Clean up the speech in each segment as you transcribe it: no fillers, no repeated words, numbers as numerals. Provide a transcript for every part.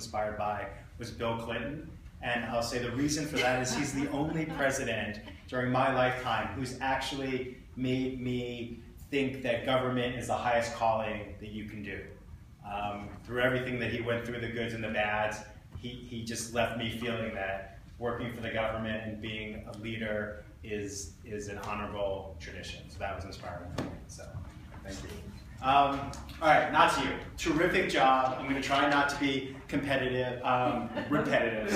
inspired by was Bill Clinton. And I'll say the reason for that is he's the only president during my lifetime who's actually made me think that government is the highest calling that you can do. Through everything that he went through, the goods and the bads, he just left me feeling that working for the government and being a leader is an honorable tradition. So that was inspiring for me. So thank you. All right, Natsuyo, terrific job. I'm going to try not to be competitive, repetitive.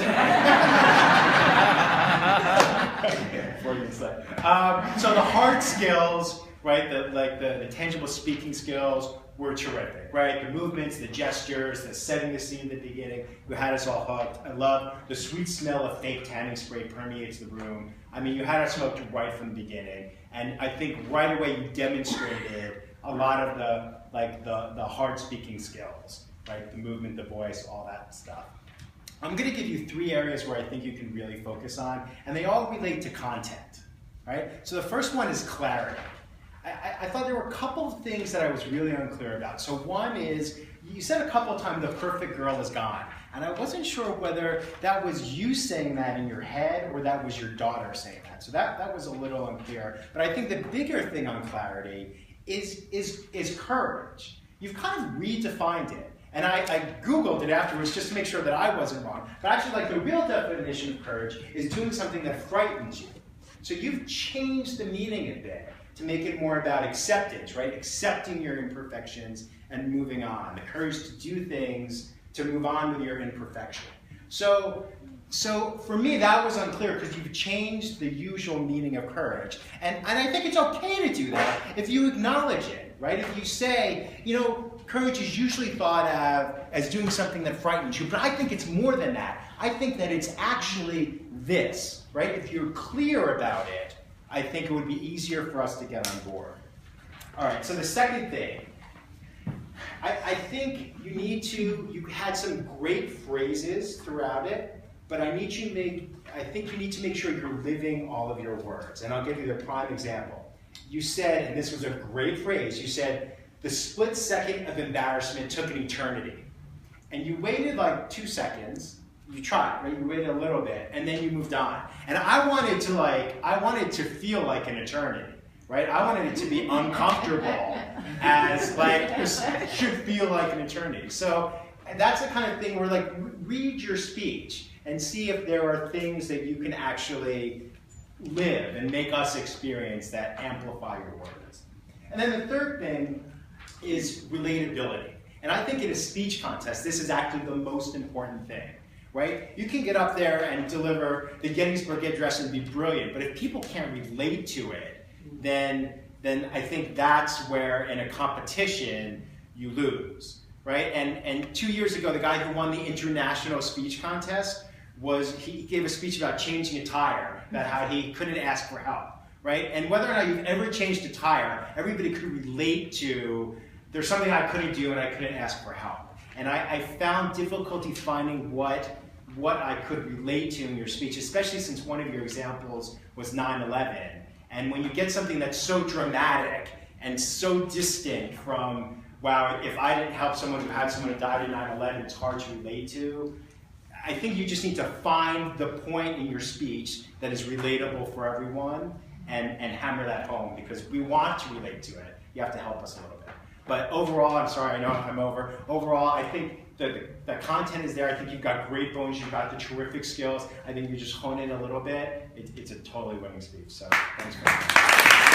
So the hard skills, right? The tangible speaking skills were terrific, right? The movements, the gestures, the setting the scene at the beginning, you had us all hooked. I love the sweet smell of fake tanning spray permeates the room. I mean, you had us hooked right from the beginning, and I think right away you demonstrated a lot of the hard speaking skills, right? The movement, the voice, all that stuff. I'm going to give you 3 areas where I think you can really focus on, and they all relate to content, right? So the first one is clarity. I thought there were a couple of things that I was really unclear about. So one is, you said a couple of times the perfect girl is gone. And I wasn't sure whether that was you saying that in your head or that was your daughter saying that. So that was a little unclear. But I think the bigger thing on clarity is courage. You've kind of redefined it. And I Googled it afterwards just to make sure that I wasn't wrong. But actually, like, the real definition of courage is doing something that frightens you. So you've changed the meaning a bit to make it more about acceptance, right? Accepting your imperfections and moving on. The courage to do things, to move on with your imperfection. So for me, that was unclear because you've changed the usual meaning of courage. And I think it's okay to do that if you acknowledge it, right? If you say, you know, courage is usually thought of as doing something that frightens you, but I think it's more than that. I think that it's actually this, right? If you're clear about it, I think it would be easier for us to get on board. All right, so the second thing, I think you had some great phrases throughout it, but I think you need to make sure you're living all of your words. And I'll give you the prime example. You said, and this was a great phrase, you said, the split second of embarrassment took an eternity. And you waited like 2 seconds. You tried, right? You waited a little bit, and then you moved on. And I wanted to feel like an eternity, right? I wanted it to be uncomfortable, as like this should feel like an eternity. So that's the kind of thing where, like, read your speech and see if there are things that you can actually live and make us experience that amplify your words. And then the third thing is relatability. And I think in a speech contest, this is actually the most important thing. Right? You can get up there and deliver the Gettysburg Address and be brilliant, but if people can't relate to it, then I think that's where in a competition you lose, right? And 2 years ago, the guy who won the international speech contest he gave a speech about changing a tire, about how he couldn't ask for help, right? And whether or not you've ever changed a tire, everybody could relate to, there's something I couldn't do and I couldn't ask for help. And I found difficulty finding what I could relate to in your speech, especially since one of your examples was 9/11. And when you get something that's so dramatic and so distant from, wow, if I didn't help someone who had someone who died in 9/11, it's hard to relate to. I think you just need to find the point in your speech that is relatable for everyone and hammer that home, because we want to relate to it. You have to help us a little bit. But overall, I'm sorry, I know I'm over. Overall, I think the content is there. I think you've got great bones. You've got the terrific skills. I think you just hone in a little bit. It's a totally winning speech. So thanks for that.